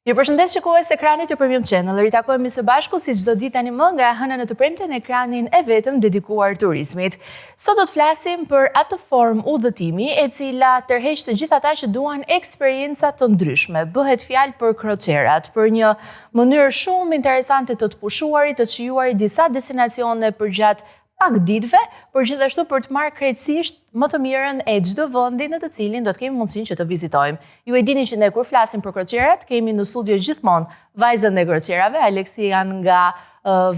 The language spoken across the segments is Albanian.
Ju përshëndes shikues të ekranit të Premium Channel. Ritakojmë së bashku si çdo ditë tani më nga hëna në të premten në ekranin e vetëm dedikuar turizmit. Sot do të flasim për atë formë udhëtimi e cila tërheq të gjithë ata që duan eksperjenca të ndryshme. Bëhet fjalë për kroqerat, për një mënyrë shumë interesante të pushuarit, të shijuarit disa destinacione përgjatë pak ditëve, por gjithashtu për të marrë krejtësisht më të mirën e çdo vendi në të cilin do të kemi mundësinë që të vizitojmë. Ju e dini që ne kur flasim për kroqerat, kemi në studio gjithmonë vajzën e kroqerave, Aleksi janë nga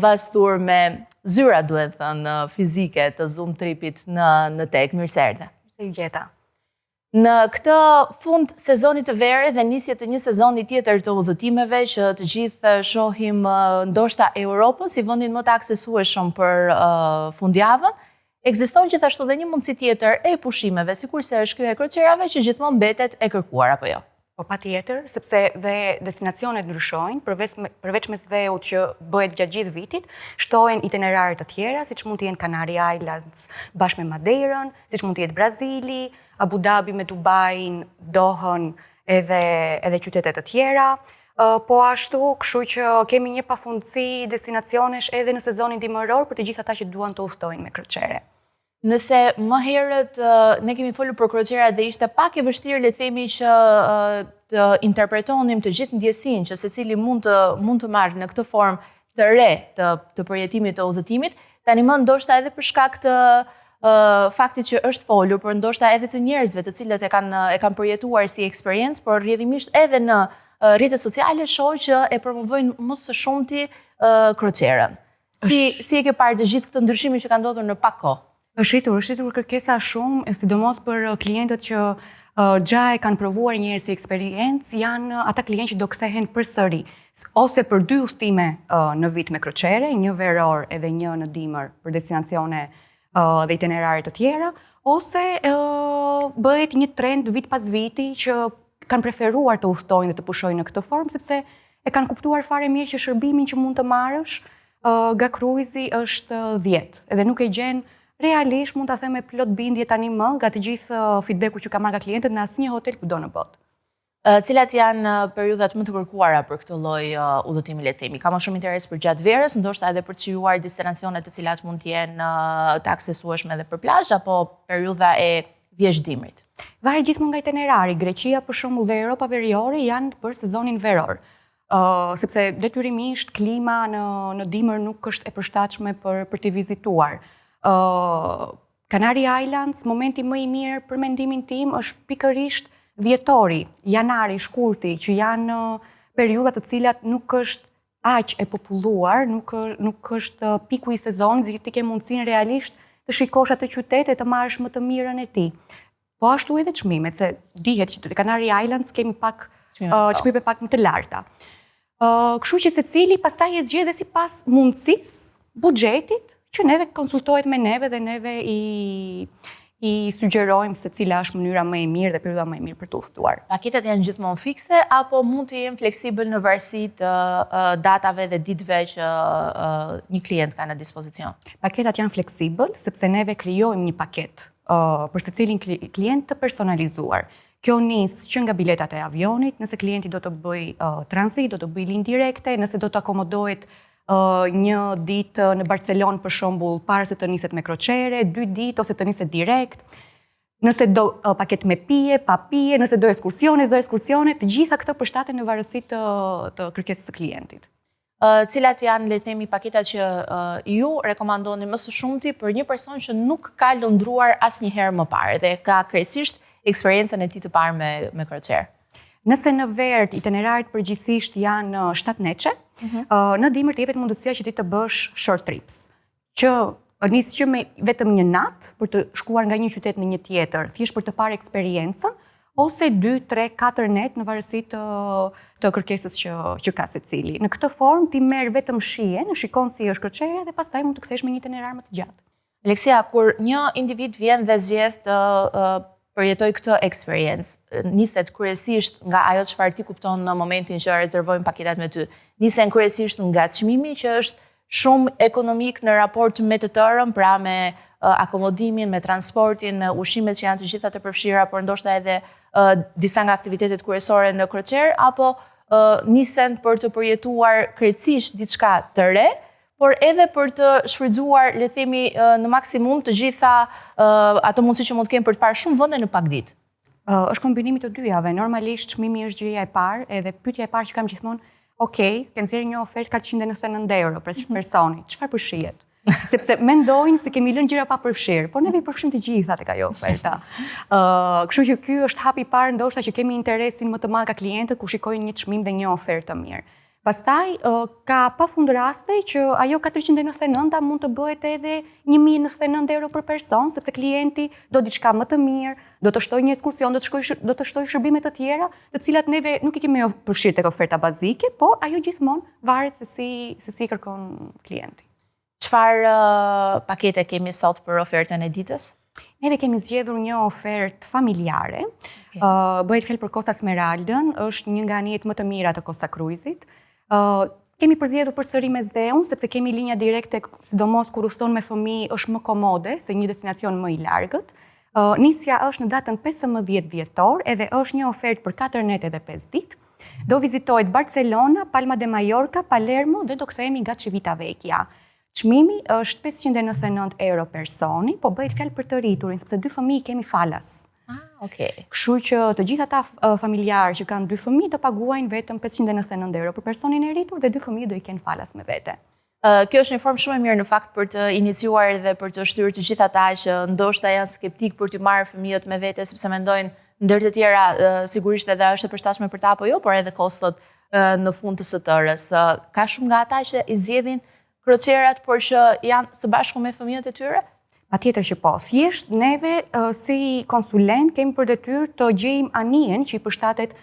Vastur me zyra, duhet thënë, fizike të Zoom tripit në tek. Mirë se erdhe. Ju gjeta. Në këtë fund sezonit të verë dhe nisje të një sezoni tjetër të udhëtimeve që të gjithë shohim ndoshta Europën si vendin më të aksesueshëm për fundjavën, ekziston gjithashtu dhe një mundësi tjetër e pushimeve, sikurse është kjo e kroqerave që gjithmonë mbetet e kërkuar apo jo. Po patjetër, sepse dhe destinacionet ndryshojnë, përveç mes dheut që bëhet gjatë gjithë vitit, shtohen itinerare të tjera, siç mund të jenë Canary Islands bashkë me Madeirën, siç mund të jetë Brazili, Abu Dhabi me Dubain, Dohën edhe qytetet të tjera. Po ashtu, kështu që kemi një pafundësi destinacionesh edhe në sezonin dimëror për të gjithë ata që duan të udhtojnë me kroqere. Nëse më herët ne kemi folur për kroqerat dhe ishte pak e vështirë le të themi që të interpretonim të gjithë ndjesinë që secili mund të marrë në këtë formë të re të përjetimit të udhëtimit, tani më ndoshta edhe për shkak të faktit që është folur, por ndoshta edhe të njerëzve të cilët e kanë përjetuar si eksperiencë, por rrjedhimisht edhe në rrjetet sociale shoh që e promovojnë më së shumti kroqerën. Si e ke parë të gjithë këtë ndryshime që ka ndodhur në pak kohë? Është rritur kërkesa shumë, sidomos për klientët që gja e kanë provuar një herë si eksperiencë, janë ata klientë që do kthehen përsëri, ose për 2 udhëtime në vit me kroqere, një veror edhe një në dimër për destinacione dhe itinerare të tjera, ose bëhet një trend vit pas viti që kanë preferuar të udhtojnë dhe të pushojnë në këtë formë, sepse e kanë kuptuar fare mirë që shërbimin që mund të marrësh nga kruizi është 10, edhe nuk e gjen realisht mund ta them me plot bindje tani më nga të gjithë feedbacku që ka marrë nga klientët në asnjë hotel kudo në botë. Cilat janë periudhat më të kërkuara për këtë lloj udhëtimi, le të themi? Ka më shumë interes për gjatë verës, ndoshta edhe për të shijuar destinacione të cilat mund të jenë të aksesueshme edhe për plazh, apo periudha e vjeshdimrit? Varet gjithmonë nga itinerari. Greqia për shembull dhe Europa Veriore janë për sezonin veror. Sepse detyrimisht klima në dimër nuk është e përshtatshme për të vizituar. Canary Islands, momenti më i mirë për mendimin tim është pikërisht dhjetori, janari, shkurti, që janë periudhat të cilat nuk është aq e populluar, nuk është piku i sezonit dhe ti ke mundësinë realisht të shikosh atë qytet e të marrësh më të mirën e tij. Po ashtu edhe çmimet, se dihet që te Canary Islands kemi pak çmime pak më të larta. Kështu që secili pastaj e zgjedh sipas mundësisë, buxhetit, që neve konsultohet me neve dhe neve i sugjerojmë se cila është mënyra më e mirë dhe periudha më e mirë për të udhëtuar. Paketet janë gjithmonë fikse apo mund të jenë fleksibël në varësi të datave dhe ditëve që një klient ka në dispozicion? Paketat janë fleksibël sepse neve krijojmë një paket për secilin klient të personalizuar. Kjo nis që nga biletat e avionit, nëse klienti do të bëj transit, do të bëj linjë direkte, nëse do të akomodohet një ditë në Barcelonë për shembull para se të niset me kroqere, 2 ditë ose të niset direkt. Nëse do paket me pije, pa pije, nëse do ekskursione, të gjitha këto përshtaten në varësi të kërkesës së klientit. Cilat janë, le të themi, paketat që ju rekomandoni më së shumti për një person që nuk ka lëndruar asnjëherë më parë dhe ka krejtësisht eksperiencën e tij të parë me kroqer? Nëse në verë itineraret përgjithsisht janë 7 neçe, në dimër të jepet mundësia që ti të bësh short trips, që nis që me vetëm një natë për të shkuar nga një qytet në një tjetër, thjesht për të parë eksperiencën, ose 2, 3, 4 net në varësi të kërkesës që ka secili. Në këtë formë ti merr vetëm shijen, shikon si është kroqera dhe pastaj mund të kthesh me një itinerar më të gjatë. Aleksia, kur një individ vjen dhe zgjedh të përjetoj këtë eksperiencë, niset kryesisht nga ajo çfarë ti kupton në momentin që rezervojmë paketat me ty. Nisen kryesisht nga çmimi që është shumë ekonomik në raport me të tërën, pra me akomodimin, me transportin, me ushimet që janë të gjitha të përfshira, por ndoshta edhe disa nga aktivitetet kryesore në kroqer, apo nisen për të përjetuar krejtësisht diçka të re, por edhe për të shfrytzuar, le themi, në maksimum të gjitha ato mundësi që mund të kemë për të parë shumë vende në pak ditë. Është kombinimi të dyjave. Normalisht çmimi është gjëja e parë, edhe pyetja e parë që kam gjithmonë, okej, ke nxjerrë një ofertë 499 euro për personi, çfarë përfshihet? Sepse mendojnë se kemi lënë gjëra pa përfshirë, por ne i përfshim të gjitha tek ajo oferta. Kështu që ky është hapi i parë ndoshta që kemi interesin më të madh ka klientët kur shikojnë një çmim dhe një ofertë të mirë. Pastaj ka pafund raste që ajo 499 mund të bëhet edhe 1099 euro për person, sepse klienti do diçka më të mirë, do të shtojë një ekskursion, do të shtojë shërbime të tjera, të cilat neve nuk i kemi përfshirë tek oferta bazike, por ajo gjithmonë varet se si kërkon klienti. Çfarë pakete kemi sot për ofertën e ditës? Neve kemi zgjedhur një ofertë familjare. Bëhet fjalë për Costa Smeraldën, është një nga anijet më të mira të Costa Cruisit. Kemi përzgjedhur përsëri me Zeun, sepse kemi linja direkte, sidomos kur udhton me fëmijë, është më komode se një destinacion më i largët. Nisja është në datën 15 dhjetor, edhe është një ofertë për 4 nete dhe 5 ditë. Do vizitohet Barcelona, Palma de Mallorca, Palermo dhe do kthehemi nga Civitavecchia. Çmimi është 599 euro personi, po bëhet fjalë për të rriturin, sepse 2 fëmijë kemi falas. Kështu që të gjithë ata familjarë që kanë 2 fëmijë do paguajnë vetëm 599 euro për personin e rritur dhe 2 fëmijë do i kenë falas me vete. Kjo është një formë shumë e mirë në fakt për të iniciuar dhe për të shtyrë të gjithë ata që ndoshta janë skeptik për të marrë fëmijët me vete, sepse mendojnë ndër të tjera sigurisht edhe është e përshtatshme për ta apo jo, por edhe kostot në fund të STR-s. Ka shumë nga ata që i zgjedhin kroqerat, por që janë së bashku me fëmijët e tyre? Patjetër që po. Thjesht neve si konsulent kemi për detyrë të gjejmë anijen që i përshtatet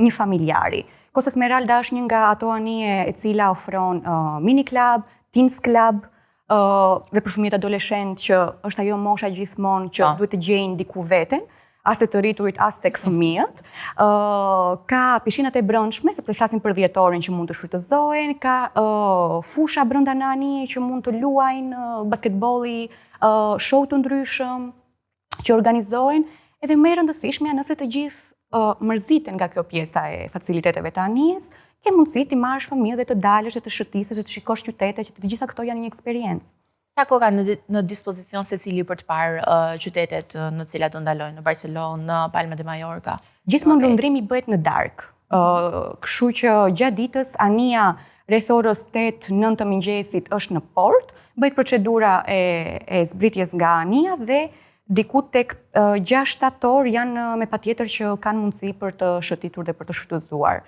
një familjari. Costa Smeralda është një nga ato anije e cila ofron mini club, teens club, dhe për fëmijët adoleshent që është ajo mosha gjithmonë që duhet të gjejnë diku veten, as të rriturit, as tek fëmijët. Ka pishinat e brendshme, sepse flasim për dhjetorin që mund të shfrytëzohen, ka fusha brenda në anije që mund të luajnë basketbolli, show të ndryshëm që organizohen, edhe më e rëndësishmja nëse të gjithë mërziten nga kjo pjesa e faciliteteve të anijes, ke mundësi të marrësh fëmijë dhe të dalësh dhe të shëtisësh dhe të shikosh qytete, që të gjitha këto janë një eksperiencë. Sa kohë ka në dispozicion secili për të parë qytetet në cilat do ndalojnë, në Barcelonë, në Palma de Mallorca? Gjithmonë lundrimi bëhet në darkë. Kështu që gjatë ditës anija rreth orës 8-9 të mëngjesit është në port, bëhet procedura e zbritjes nga anija dhe diku tek 6 shtator janë me patjetër që kanë mundësi për të shëtitur dhe për të shfrytëzuar.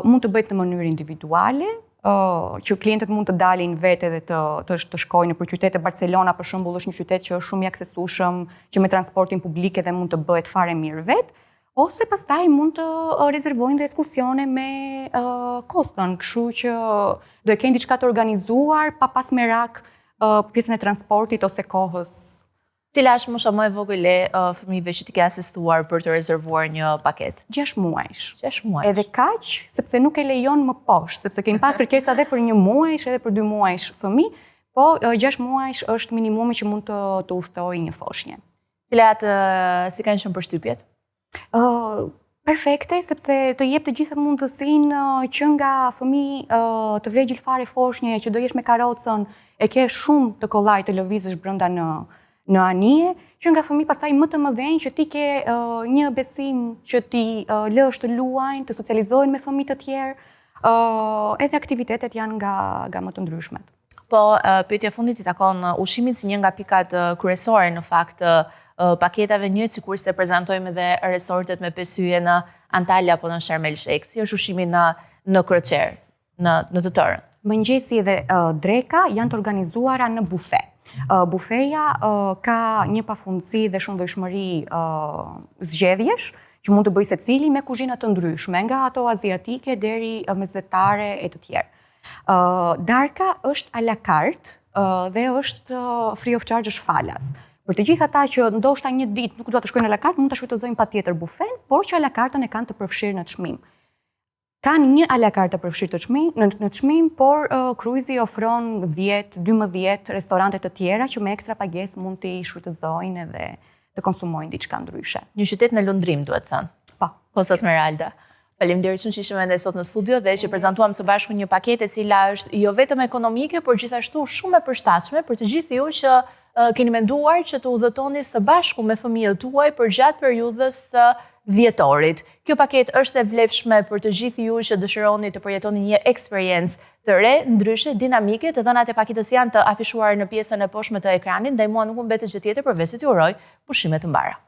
Mund të bëhet në mënyrë individuale, që klientët mund të dalin vete dhe të shkojnë për qytete. Barcelona për shembull është një qytet që është shumë i aksesueshëm, që me transportin publik edhe mund të bëhet fare mirë vet, ose pastaj mund të rezervojnë dhe ekskursione me Kostën, kështu që do e kenë diçka të organizuar pa pas merak pjesën e transportit ose kohës. Cila është mosha më e vogël e fëmijëve që ti ke asistuar për të rezervuar një paketë? 6 muajsh. 6 muajsh. Edhe kaq, sepse nuk e lejon më poshtë, sepse kemi pas kërkesa edhe për 1 muajsh, edhe për 2 muajsh fëmijë, po 6 muajsh është minimumi që mund të udhtojë një foshnjë. Cilat si kanë qenë përshtypjet? Perfekte, sepse të jep të gjithë mundësinë që nga fëmijë të vegjël fare foshnje, që do jesh me karrocën, e ke shumë të kollaj të lëvizësh brenda në anije, që nga fëmijë pastaj më të mëdhenj që ti ke një besim që ti lësh të luajnë, të socializojnë me fëmijë të tjerë, edhe aktivitetet janë nga më të ndryshmet. Po, pyetja fundit i takon ushqimit si një nga pikat kryesore në fakt paketave, një sikur se prezantojmë edhe resortet me 5 hyje në Antalya apo në Sharm el Sheikh. Si është ushqimi në kroqer, në të tërën? Mëngjesi dhe dreka janë të organizuara në bufe. Bufeja ka një pafundësi dhe shëndetshmëri zgjedhjesh që mund të bëjë secili me kuzhina të ndryshme, nga ato aziatike deri mesdhetare e të tjerë. Darka është à la carte dhe është free of charge, është falas. Për të gjithë ata që ndoshta një ditë nuk do të shkojnë a la carte, mund ta shfrytëzojnë patjetër bufen, por që a la cartën e kanë të përfshirë në çmim. Kanë një a la carte përfshirë në çmim, por kruizi ofron 10, 12 restorante të tjera që me ekstra pagesë mund t'i shfrytëzojnë edhe të konsumojnë diçka ndryshe. Një qytet në lundrim, duhet thënë. Po. Kosta Smeralda. Faleminderit shumë që ishim ende sot në studio dhe që prezantuam së bashku një paketë e cila është jo vetëm ekonomike, por gjithashtu shumë e përshtatshme për të gjithë ju që keni menduar që të udhëtoni së bashku me fëmijët tuaj për gjatë periudhës së dhjetorit. Kjo paketë është e vlefshme për të gjithë ju që dëshironi të përjetoni një eksperiencë të re, ndryshe, dinamike. Të dhënat e paketës janë të afishuar në pjesën e poshtme të ekranit, ndaj mua nuk më mbetet gjë tjetër përveç se t'ju uroj pushime të mbara.